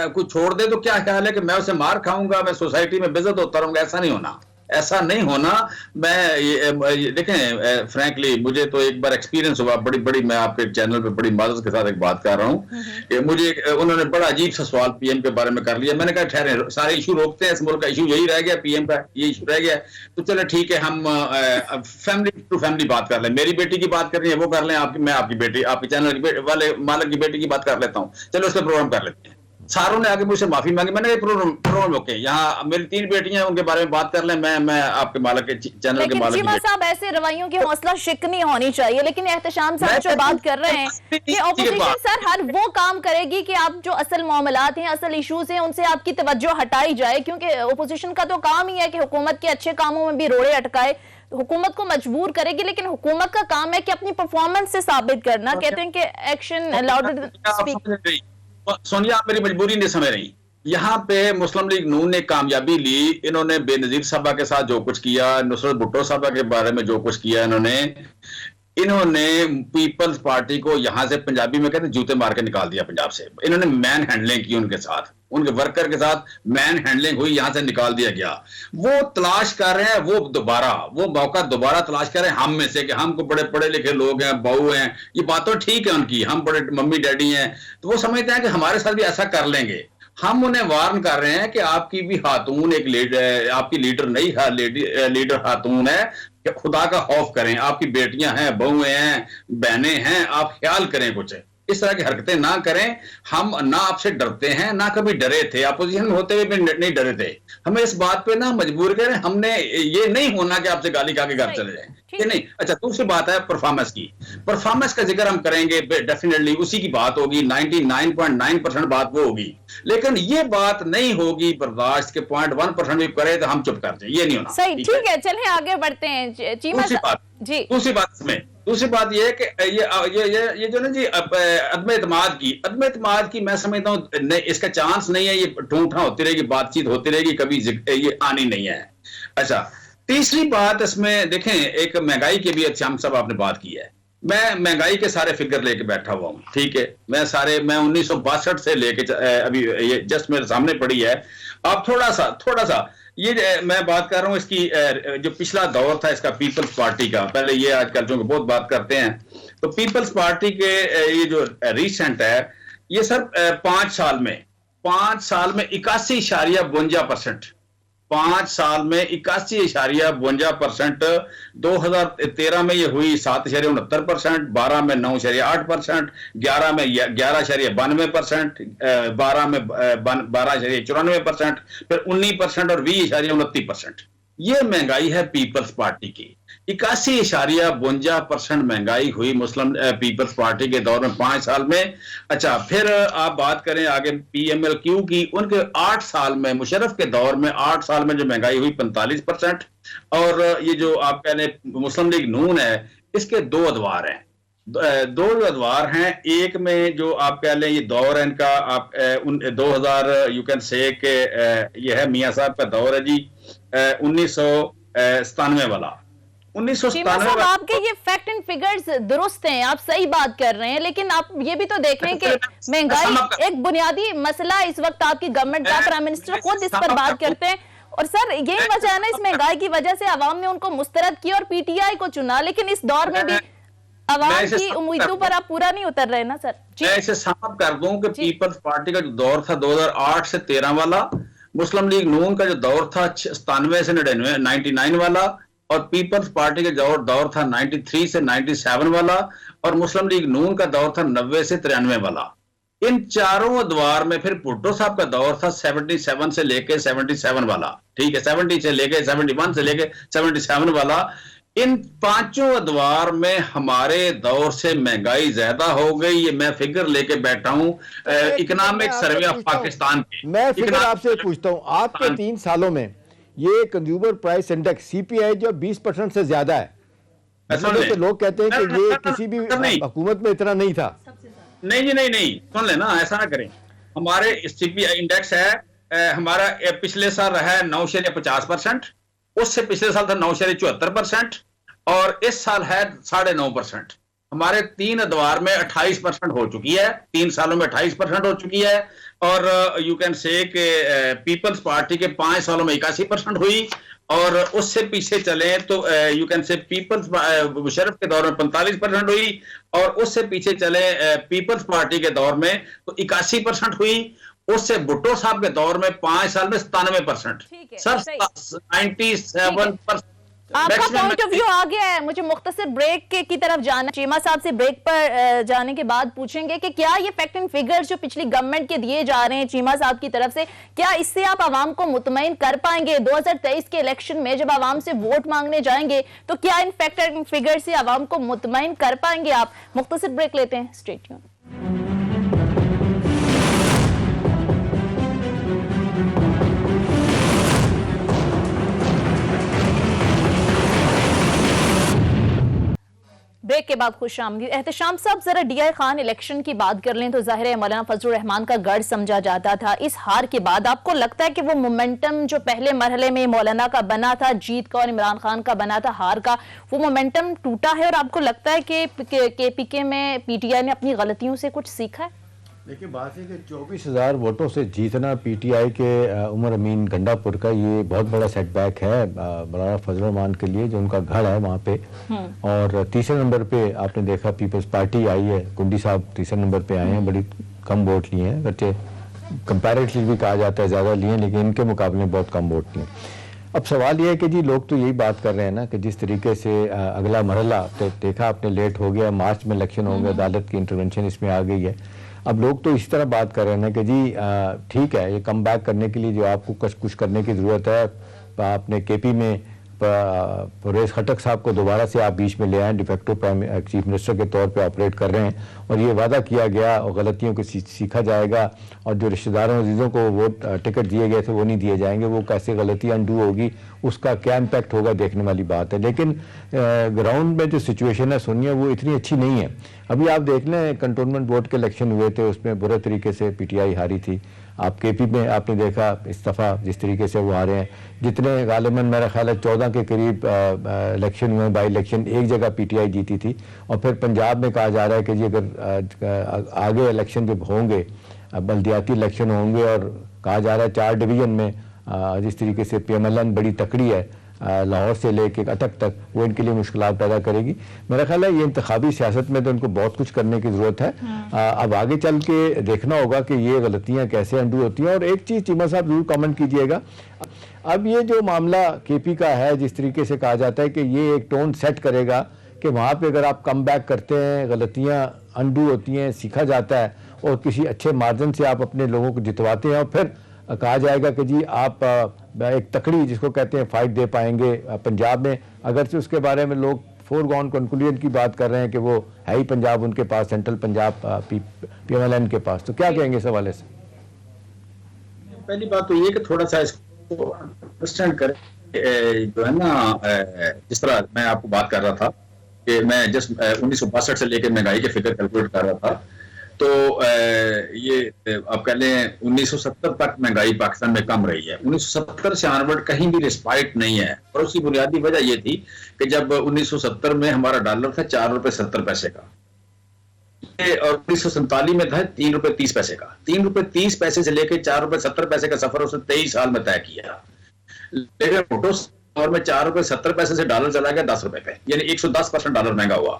कोई छोड़ दे तो क्या ख्याल है कि मैं उसे मार खाऊंगा, मैं सोसाइटी में बेइज्जत होता रहूंगा? ऐसा नहीं होना, ऐसा नहीं होना। मैं देखें, फ्रैंकली मुझे तो एक बार एक्सपीरियंस हुआ, बड़ी मैं आपके चैनल पे बड़ी माजरत के साथ एक बात कर रहा हूँ कि मुझे उन्होंने बड़ा अजीब सा सवाल पीएम के बारे में कर लिया। मैंने कहा ठहरे, सारे इशू रोकते हैं, इस मुल्क का इशू यही रह गया, पीएम का ये इशू रह गया, तो चलो ठीक है, हम फैमिली टू फैमिली बात कर लें। मेरी बेटी की बात करनी है वो कर लें, मैं आपकी बेटी, आपके चैनल वाले मालिक की बेटी की बात कर लेता हूँ, चलो इसका प्रोग्राम कर लेते हैं। सारों ने आगे मुझसे माफी मांगी, मैंने प्रोग्राम ओके, यहाँ मेरी 3 बेटियां, उनके बारे में बात कर लें, मैं आपके मालिक के चैनल के मालिक। चीमा साहब, ऐसे रवैयों की हौसला शिकनी होनी चाहिए, लेकिन एहतशाम साहब जो बात कर रहे हैं कि ऑपोजिशन सर हर वो काम करेगी कि आप जो असल मामलात हैं, असल इश्यूज हैं, उनसे आपकी तवज्जो हटाई जाए, क्योंकि ऑपोजिशन का तो काम ही है कि हुकूमत के अच्छे कामों में भी रोड़े अटकाए, हुकूमत को मजबूर करेगी, लेकिन हुकूमत का काम है कि अपनी परफॉर्मेंस से साबित करना। कहते हैं कि action louder than speak. Sonia, आप मेरी मजबूरी नहीं समझ रही। यहाँ पे मुस्लिम लीग नून ने कामयाबी ली, इन्होंने बेनजीर साहबा के साथ जो कुछ किया, नुसरत भुट्टो साहबा के बारे में जो कुछ किया, इन्होंने पीपल्स पार्टी को यहां से, पंजाबी में कहते जूते मार के निकाल दिया पंजाब से। इन्होंने मैन हैंडलिंग की उनके साथ, उनके वर्कर के साथ मैन हैंडलिंग हुई, यहां से निकाल दिया गया। वो तलाश कर रहे हैं, वो मौका दोबारा तलाश कर रहे हैं हम में से कि हम को बड़े पढ़े लिखे लोग हैं, बहू हैं, ये बात तो ठीक है उनकी, हम बड़े मम्मी डैडी हैं, तो वो समझते हैं कि हमारे साथ भी ऐसा कर लेंगे। हम उन्हें वार्न कर रहे हैं कि आपकी भी खातून एक लीडर, आपकी लीडर नहीं है, लीडर खातून है, कि खुदा का खौफ करें, आपकी बेटियां हैं, बहुएं हैं, बहनें हैं, आप ख्याल करें, कुछ इस तरह की हरकतें ना करें। हम ना आपसे डरते हैं, ना कभी डरे थे, अपोजिशन में होते हुए भी नहीं डरे थे। हमें इस बात पे ना मजबूर करें, हमने ये नहीं होना कि आपसे गाली खा के घर चले जाएं, ये नहीं। अच्छा, दूसरी बात है परफॉर्मेंस की। परफॉर्मेंस का जिक्र हम करेंगे, डेफिनेटली उसी की बात होगी, 99.9% बात वो होगी, लेकिन ये बात नहीं होगी बर्दाश्त के 0.1% भी करे तो हम चुप कर जाए, ये नहीं होना। सही, ठीक है, चलिए आगे बढ़ते हैं। चीमा जी, दूसरी बात यह है कि ये जो ना जी अदम एतमाद की मैं समझता हूँ इसका चांस नहीं है, ये ठूठा होती रहेगी, बातचीत होती रहेगी, कभी ये आनी नहीं है। अच्छा, तीसरी बात इसमें देखें, एक महंगाई की भी श्याम साहब आपने बात की है। मैं महंगाई के सारे फिगर लेके बैठा हुआ हूँ, ठीक है, मैं 1962 से लेके अभी ये जस्ट मेरे सामने पड़ी है। आप थोड़ा सा ये मैं बात कर रहा हूं इसकी, जो पिछला दौर था इसका पीपल्स पार्टी का, पहले ये आजकल जो बहुत बात करते हैं, तो पीपल्स पार्टी के ये जो रिसेंट है, ये सर 5 साल में 81.52%, 5 साल में 81.52%। 2013 में ये हुई 7.69%, 12 में 9.8%, 11 में 11.92%, 12 में 12.94%, फिर 19% और 20.29%। ये महंगाई है पीपल्स पार्टी की। 81.52% महंगाई हुई मुस्लिम पीपल्स पार्टी के दौर में 5 साल में। अच्छा, फिर आप बात करें आगे PMLQ की, उनके 8 साल में, मुशर्रफ के दौर में 8 साल में जो महंगाई हुई 45%। और ये जो आप कह लें मुस्लिम लीग नून है, इसके 2 अदवार हैं, 2 अदवार हैं। एक में जो आप कह लें ये दौर है इनका, आप 2000 यू कैन से के ये है मियां साहब का दौर है जी, 1997 वाला। 1997 आपके ये फैक्ट एंड फिगर्स दुरुस्त हैं, आप सही बात कर रहे हैं, लेकिन आप ये भी तो देख रहे हैं कि महंगाई एक बुनियादी मसला इस वक्त आपकी गवर्नमेंट का, प्राइम मिनिस्टर खुद इस पर बात करते हैं। और सर यही वजह है ना, इस महंगाई की वजह से अवाम ने उनको मुस्तरद किया और PTI को चुना, लेकिन इस दौर में भी अवाम की उम्मीदों पर आप पूरा नहीं उतर रहे ना सर। मैं इसे साफ कर दूं कि पीपल्स पार्टी का जो दौर था 2008 से 13 वाला, मुस्लिम लीग नून का जो दौर था 97 से 99 वाला, और पीपल्स पार्टी का दौर था 93 से 97 वाला, और मुस्लिम लीग नून का दौर था 90 से 93 वाला। इन चारों अदवार में फिर भुट्टो साहब का दौर था 77 से लेके 77 वाला, ठीक है, 70 से लेके 71 से लेके 77 वाला। इन पांचों अदवार में हमारे दौर से महंगाई ज्यादा हो गई। ये मैं फिगर लेके बैठा हूं इकोनॉमिक सर्वे ऑफ पाकिस्तान की। मैं फिगर आपसे पूछता हूं, आपके 3 सालों में ये कंज्यूमर प्राइस इंडेक्स सीपीआई जो 20% से ज्यादा है, तो लोग कहते हैं कि ये किसी भी हुकूमत में इतना नहीं था। नहीं जी, नहीं, सुन लेना, ऐसा ना करें। हमारे सीपीआई इंडेक्स है हमारा पिछले साल रहा है 9.50%, उससे पिछले साल था 9.74% और इस साल है 9.5%। हमारे 3 अदवार में 28% हो चुकी है, 3 सालों में 28% हो चुकी है। और यू कैन से कि पीपल्स पार्टी के 5 सालों में 81% हुई और उससे पीछे चले तो you can say peoples Musharraf के दौर में 45% हुई और उससे पीछे चले पीपल्स पार्टी के दौर में तो 81% हुई। उससे भुट्टो साहब के दौर में 5 साल में 97%। सर 97%। आपका पॉइंट ऑफ व्यू आ गया है। मुझे मुख्तसर ब्रेक की तरफ जाना। चीमा साहब से ब्रेक पर जाने के बाद पूछेंगे कि क्या ये फैक्ट एंड फिगर्स जो पिछली गवर्नमेंट के दिए जा रहे हैं चीमा साहब की तरफ से, क्या इससे आप आवाम को मुतमईन कर पाएंगे? 2023 के इलेक्शन में जब आवाम से वोट मांगने जाएंगे तो क्या इन फैक्ट एंड फिगर से आवाम को मुतमईन कर पाएंगे आप? मुख्तसर ब्रेक लेते हैं, स्टे ट्यून्ड। ब्रेक के बाद खुश आमदीद। एहतशाम साहब, जरा डीआई खान इलेक्शन की बात कर लें तो जाहिर है मौलाना फजलुर रहमान का गढ़ समझा जाता था। इस हार के बाद आपको लगता है कि वो मोमेंटम जो पहले मरहले में मौलाना का बना था, जीत का और इमरान खान का बना था हार का, वो मोमेंटम टूटा है और आपको लगता है कि केपीके में पीटीआई ने अपनी गलतियों से कुछ सीखा है? देखिए, बात है कि 24,000 वोटों से जीतना पीटीआई के उमर अमीन गंडापुर का ये बहुत बड़ा सेटबैक है मौलाना फजलुर रहमान के लिए, जो उनका घर है वहाँ पे। और तीसरे नंबर पे आपने देखा पीपल्स पार्टी आई है, कुंडी साहब तीसरे नंबर पे आए हैं, बड़ी कम वोट लिए हैं, बच्चे कंपैरेटिवली भी कहा जाता है ज़्यादा लिए, लेकिन इनके मुकाबले बहुत कम वोट लिए। अब सवाल यह है कि जी लोग तो यही बात कर रहे हैं ना कि जिस तरीके से अगला मरहला देखा आपने लेट हो गया, मार्च में इलेक्शन होंगे, अदालत की इंटरवेंशन इसमें आ गई है। अब लोग तो इस तरह बात कर रहे हैं ना कि जी ठीक है, ये कम बैक करने के लिए जो आपको कुछ करने की ज़रूरत है, आपने केपी में परवेज खटक साहब को दोबारा से आप बीच में ले आए, डिफेक्टिव चीफ मिनिस्टर के तौर पे ऑपरेट कर रहे हैं और ये वादा किया गया और गलतियों को सीखा जाएगा और जो रिश्तेदारों अजीज़ों को वोट टिकट दिए गए थे वो नहीं दिए जाएंगे, वो कैसे गलती अनडू होगी, उसका क्या इम्पैक्ट होगा देखने वाली बात है। लेकिन ग्राउंड में जो सिचुएशन है सोनिया वो इतनी अच्छी नहीं है। अभी आप देख लें कंटोनमेंट बोर्ड के इलेक्शन हुए थे, उसमें बुरे तरीके से पीटीआई हारी थी। आप केपी में आपने देखा इस दफ़ा जिस तरीके से वो आ रहे हैं, जितने गालिबन मेरा ख्याल है 14 के करीब इलेक्शन हुए, बाई इलेक्शन एक जगह पीटीआई जीती थी। और फिर पंजाब में कहा जा रहा है कि जी अगर आगे इलेक्शन जब होंगे, बल्दियाती इलेक्शन होंगे और कहा जा रहा है 4 डिवीज़न में जिस तरीके से पीएमएलएन बड़ी तकड़ी है लाहौर से लेके अटक तक, वो इनके लिए मुश्किलात पैदा करेगी। मेरा ख्याल है ये इंतखाबी सियासत में तो इनको बहुत कुछ करने की ज़रूरत है। अब आगे चल के देखना होगा कि ये गलतियां कैसे अंडू होती हैं। और एक चीज़ चीमा साहब ज़रूर कमेंट कीजिएगा, अब ये जो मामला केपी का है, जिस तरीके से कहा जाता है कि ये एक टोन सेट करेगा कि वहाँ पर अगर आप कम बैक करते हैं, गलतियाँ अंडू होती हैं, सीखा जाता है और किसी अच्छे मार्जिन से आप अपने लोगों को जितवाते हैं और फिर कहा जाएगा कि जी आप एक तकड़ी जिसको कहते हैं फाइट दे पाएंगे पंजाब में। अगर से उसके बारे में लोग फोरग्राउंड कंक्लूजन की बात कर रहे हैं कि वो है ही पंजाब उनके पास, सेंट्रल पंजाब पीएमएलएन के पास, तो क्या कहेंगे इस हवाले से? पहली बात तो ये कि थोड़ा सा इसको अंडरस्टैंड करें, जो है ना जिस तरह मैं आपको बात कर रहा था कि मैं जस्ट 1962 से लेकर महंगाई के फिगर कैलकुलेट कर रहा था, तो ये आप कह लें 1970 तक महंगाई पाकिस्तान में कम रही है। 1970 से ऑनवर्ड कहीं भी रिस्पाइट नहीं है और उसकी बुनियादी वजह ये थी कि जब 1970 में हमारा डॉलर था 4 रुपए 70 पैसे का और 1947 में था 3 रुपए 30 पैसे का। 3 रुपए 30 पैसे से लेकर 4 रुपए 70 पैसे का सफर उसने 23 साल में तय किया। लेकिन फोटो और में 4 रुपए 70 पैसे से डॉलर चला गया 10 रुपए पे, यानी 110% डॉलर महंगा हुआ।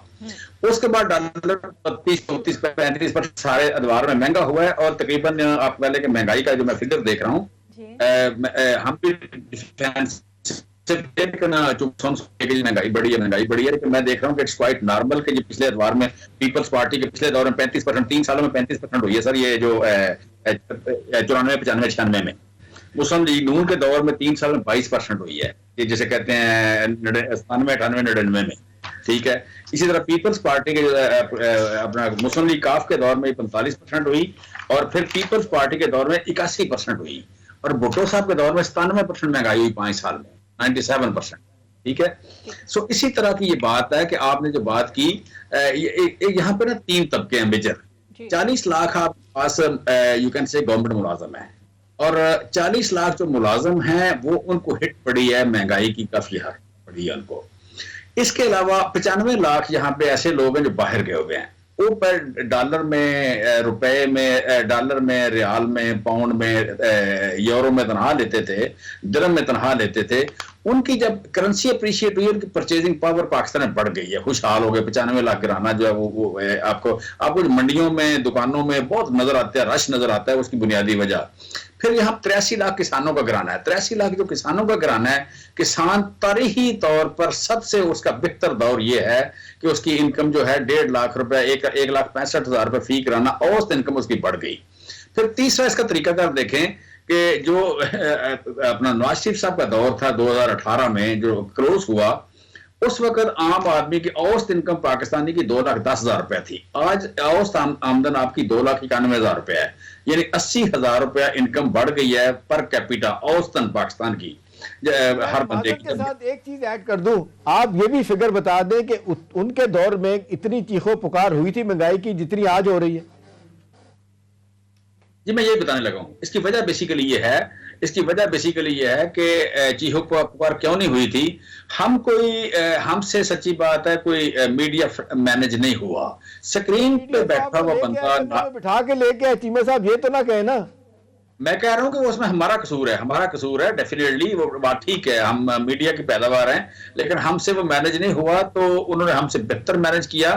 उसके बाद डॉलर 32, 34, 35% सारे अदवार में महंगा हुआ है और तकरीबन आप पहले के महंगाई का जो मैं फिगर देख रहा हूँ, हम भी डिफेंस महंगाई बढ़ी है, लेकिन मैं देख रहा हूँ कि इट्स क्वाइट नॉर्मल कि जो पिछले एतवार में पीपल्स पार्टी के पिछले दौर में 35%, 3 सालों में 35% हुई है सर, ये जो 94, 95, 96 में। मुस्लिम लीग नून के दौर में 3 साल में 22% हुई है, ये जिसे कहते हैं 97, 98, 99 में, ठीक है। इसी तरह पीपल्स पार्टी के अपना मुस्लिम लीग काफ के दौर में 45% हुई, और फिर पीपल्स पार्टी के दौर में 81% हुई, और भुट्टो साहब के दौर में 97% महंगाई हुई 5 साल में, 97%, ठीक है। सो इसी तरह की ये बात है कि आपने जो बात की, यहाँ पे ना 3 तबके हैं मेजर। 40 लाख आपके पास यू कैन से गवर्नमेंट मुलाजम है, और 40 लाख जो मुलाजम हैं वो उनको हिट पड़ी है, महंगाई की काफी हद पड़ी है उनको। इसके अलावा 95 लाख यहाँ पे ऐसे लोग हैं जो बाहर गए हुए हैं, वो पर डॉलर में, रुपए में, डॉलर में, रियाल में, पाउंड में, यूरो में तनख्वाह लेते थे, दिरहम में तनख्वाह लेते थे। उनकी जब करेंसी अप्रिशिएट हुई, उनकी परचेजिंग पावर पाकिस्तान में बढ़ गई है, खुशहाल हो गए। 95 लाख गिराना जो है वो आपको मंडियों में, दुकानों में बहुत नजर आता है, रश नजर आता है, उसकी बुनियादी वजह। फिर यहाँ 83 लाख किसानों का गिराना है। 83 लाख जो किसानों का गिराना है, किसान तारीखी तौर पर सबसे उसका बेहतर दौर ये है कि उसकी इनकम जो है 1.5 लाख रुपए, 1,65,000 रुपए फी गिराना, औसत इनकम उसकी बढ़ गई। फिर तीसरा इसका तरीकाकार देखें कि जो अपना नवाज शरीफ साहब का दौर था 2018 में जो क्लोज हुआ, उस वक्त आम आदमी की औसत इनकम पाकिस्तानी की 2,10,000 रुपए थी। आज औसत आमदन आपकी 2,91,000 रुपए है, यानी 80,000 रुपया इनकम बढ़ गई है पर कैपिटा औसतन पाकिस्तान की हर बंदे की। के साथ एक चीज ऐड कर दूं, आप ये भी फिगर बता दें कि उनके दौर में इतनी चीखों पुकार हुई थी महंगाई की जितनी आज हो रही है। जी मैं यही बताने लगा हूं। इसकी वजह बेसिकली ये है कि चीखों पुकार क्यों नहीं हुई थी। हमसे सच्ची बात है, कोई मीडिया मैनेज नहीं हुआ। स्क्रीन पे बैठा हुआ बंदा बिठा के लेके चीमा साहब ये तो ना कहे ना। मैं कह रहा हूं कि उसमें हमारा कसूर है डेफिनेटली, वो बात ठीक है, हम मीडिया की पैदावार हैं, लेकिन हमसे वो मैनेज नहीं हुआ, तो उन्होंने हमसे बेहतर मैनेज किया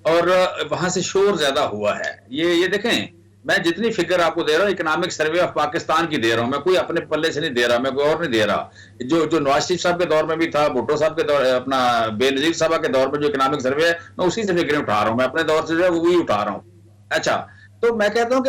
और वहां से शोर ज्यादा हुआ है। ये देखें, मैं जितनी फिगर आपको दे रहा हूँ इकोनॉमिक सर्वे ऑफ पाकिस्तान की दे रहा हूँ, मैं कोई अपने पल्ले से नहीं दे रहा, मैं कोई और नहीं दे रहा। जो नवाज शरीफ साहब के दौर में भी था, भुट्टो साहब के दौर, अपना बेनजीर साहब के दौर में जो इकोनॉमिक सर्वे है, मैं उसी से फिक्रें उठा रहा हूँ, मैं अपने दौर से जो है वो भी उठा रहा हूँ। अच्छा, तो मैं कहता हूँ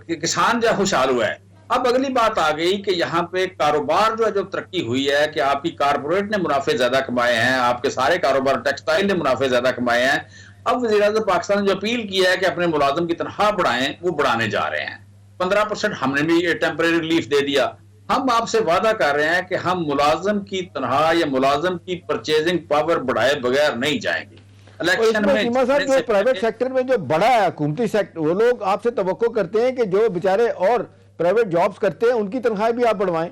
कि किसान जो खुशहाल हुआ है। अब अगली बात आ गई कि यहाँ पे कारोबार जो तरक्की हुई है कि आपकी कारपोरेट ने मुनाफे ज्यादा कमाए हैं, आपके सारे कारोबार, टेक्सटाइल ने मुनाफे ज्यादा कमाए हैं। अब वज़ीर-ए-आज़म पाकिस्तान ने जो अपील किया है कि अपने मुलाजिम की तनख्वाह बढ़ाएं, वो बढ़ाने जा रहे हैं। 15% हमने भी टेम्परेरी रिलीफ दे दिया। हम आपसे वादा कर रहे हैं कि हम मुलाजिम की तनख्वाह या मुलाजिम की परचेजिंग पावर बढ़ाए बगैर नहीं जाएंगे। इलेक्शन में जो प्राइवेट सेक्टर में जो बड़ा है हुकूमती सेक्टर, वो लोग आपसे तवक्को करते हैं कि जो बेचारे और प्राइवेट जॉब्स करते हैं उनकी तनख्वाह भी आप बढ़वाएं।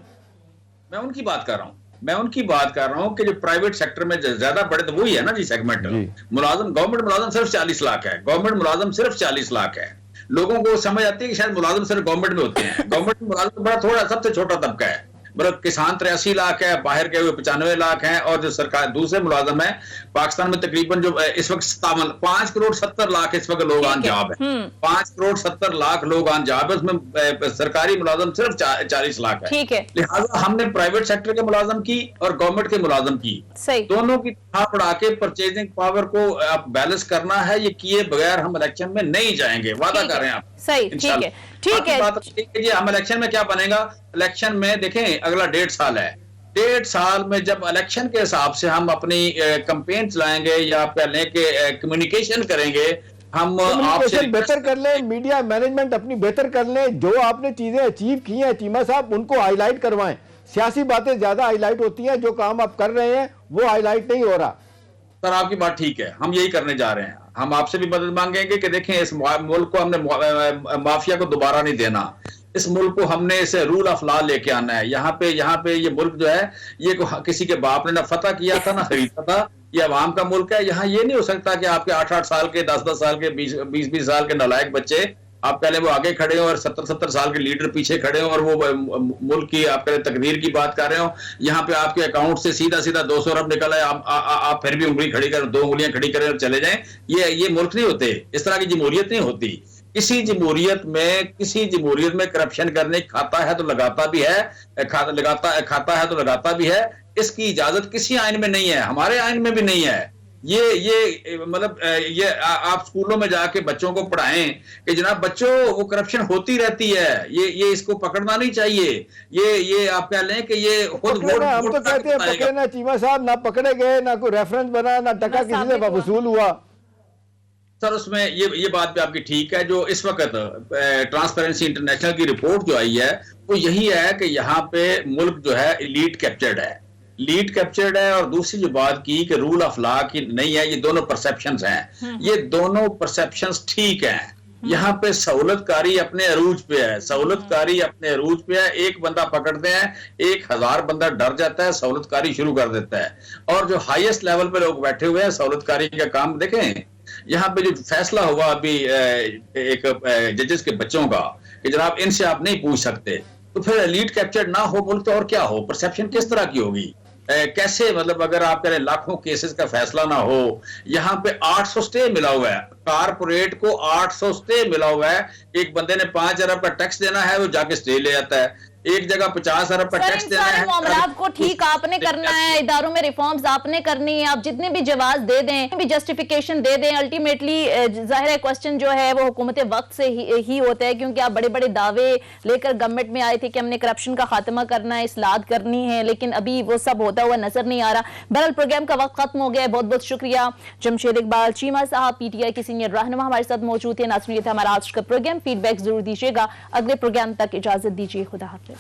मैं उनकी बात कर रहा हूं कि जो प्राइवेट सेक्टर में ज्यादा बड़े तो वही है ना जी सेगमेंट। मुलाजिम, गवर्नमेंट मुलाजिम सिर्फ 40 लाख है, गवर्नमेंट मुलाजिम सिर्फ 40 लाख है। लोगों को समझ आती है कि शायद मुलाजिम सिर्फ गवर्नमेंट में होते हैं। गवर्नमेंट मुलाजिम बड़ा थोड़ा सबसे छोटा तबका है। मतलब किसान 83 लाख है, बाहर के हुए 95 लाख हैं, और जो सरकार दूसरे मुलाजिम है पाकिस्तान में तकरीबन जो इस वक्त 5 करोड़ 70 लाख इस वक्त लोग आन जाब है। 5 करोड़ 70 लाख लोग आन जाब है, उसमें सरकारी मुलाजिम सिर्फ 40 लाख है। लिहाजा हमने प्राइवेट सेक्टर के मुलाजिम की और गवर्नमेंट के मुलाजिम की दोनों की तनख्वाह बढ़ा के परचेजिंग पावर को आप बैलेंस करना है। ये किए बगैर हम इलेक्शन में नहीं जाएंगे, वादा कर रहे हैं आप। सही, ठीक है। बात जी, हम इलेक्शन में क्या बनेगा, इलेक्शन में देखें अगला 1.5 साल है। 1.5 साल में जब इलेक्शन के हिसाब से हम अपनी कैंपेन चलाएंगे या पहले के कम्युनिकेशन करेंगे, हम आपसे बेहतर कर लें, मीडिया मैनेजमेंट अपनी बेहतर कर लें, जो आपने चीजें अचीव की हैं चीमा साहब उनको हाईलाइट करवाएं। सियासी बातें ज्यादा हाईलाइट होती हैं, जो काम आप कर रहे हैं वो हाईलाइट नहीं हो रहा। सर आपकी बात ठीक है, हम यही करने जा रहे हैं। हम आपसे भी मदद मांगेंगे कि देखें इस मुल्क को हमने माफिया को दोबारा नहीं देना। इस मुल्क को हमने इसे रूल ऑफ लॉ लेके आना है। यहाँ पे ये मुल्क जो है ये किसी के बाप ने ना फतह किया था ना खरीदा था, ये अवाम का मुल्क है। यहाँ ये नहीं हो सकता कि आपके 8-8 साल के, 10-10 साल के, 20-20 साल के नालायक बच्चे, आप पहले वो आगे खड़े हो और 70-70 साल के लीडर पीछे खड़े हो और वो मुल्क की आप कह तकदीर की बात कर रहे हो। यहाँ पे आपके अकाउंट से सीधा 200 अरब निकल आए, आप फिर भी उंगली खड़ी कर, 2 उंगलियां खड़ी करें और चले जाएं। ये मुल्क नहीं होते, इस तरह की जमहूरियत नहीं होती। किसी जमहूरियत में करप्शन करने की खाता है तो लगाता भी है, खाता है तो लगाता भी है। इसकी इजाजत किसी आइन में नहीं है, हमारे आइन में भी नहीं है। ये मतलब ये आप स्कूलों में जाके बच्चों को पढ़ाएं कि जनाब बच्चों वो करप्शन होती रहती है, ये इसको पकड़ना नहीं चाहिए। ये आप कह लें कि ये खुद हम तो कहते हैं पकड़े ना चीमा साहब, ना पकड़े गए, ना कोई रेफरेंस बना, ना टका किसी से वसूल हुआ। सर उसमें ये बात भी आपकी ठीक है। जो इस वक्त ट्रांसपेरेंसी इंटरनेशनल की रिपोर्ट जो आई है वो यही है कि यहाँ पे मुल्क जो है लीड कैप्चर्ड है। और दूसरी जो बात की कि रूल ऑफ लॉ की नहीं है, ये दोनों परसेप्शंस हैं। ये दोनों परसेप्शंस ठीक हैं। यहाँ पे सहूलतकारी अपने अरूज पे है। एक बंदा पकड़ते हैं, 1000 बंदा डर जाता है, सहूलतकारी शुरू कर देता है। और जो हाईएस्ट लेवल पे लोग बैठे हुए हैं सहूलतकारी का काम देखें। यहाँ पे जो फैसला हुआ अभी एक जजेस के बच्चों का कि जनाब इनसे आप नहीं पूछ सकते, तो फिर लीड कैप्चर ना हो मुल्क तो और क्या हो? परसेप्शन किस तरह की होगी? कैसे मतलब अगर आप कह रहे लाखों केसेस का फैसला ना हो। यहाँ पे 800 स्टे मिला हुआ है, कारपोरेट को 800 स्टे मिला हुआ है। एक बंदे ने 5 अरब का टैक्स देना है, वो जाके स्टे ले जाता है। एक जगह 50 अरब का टैक्स देना है। मामलात को ठीक आपने करना है, इदारों में रिफॉर्म्स आपने करनी है। आप जितने भी जवाब दे दें, भी जस्टिफिकेशन दे दें, अल्टीमेटली जाहिर है क्वेश्चन जो है वो हुकूमत वक्त से ही होता है, क्योंकि आप बड़े बड़े दावे लेकर गवर्नमेंट में आए थे कि हमने करप्शन का खात्मा करना है, इस्लाह करनी है, लेकिन अभी वो सब होता हुआ नजर नहीं आ रहा। बहरहाल प्रोग्राम का वक्त खत्म हो गया है। बहुत बहुत शुक्रिया जमशेद इकबाल चीमा साहब, PTI के सीनियर रहनुमा हमारे साथ मौजूद थे। नाज़रीन, ये था हमारा आज का प्रोग्राम। फीडबैक जरूर दीजिएगा। अगले प्रोग्राम तक इजाजत दीजिए। खुदा हाफिज।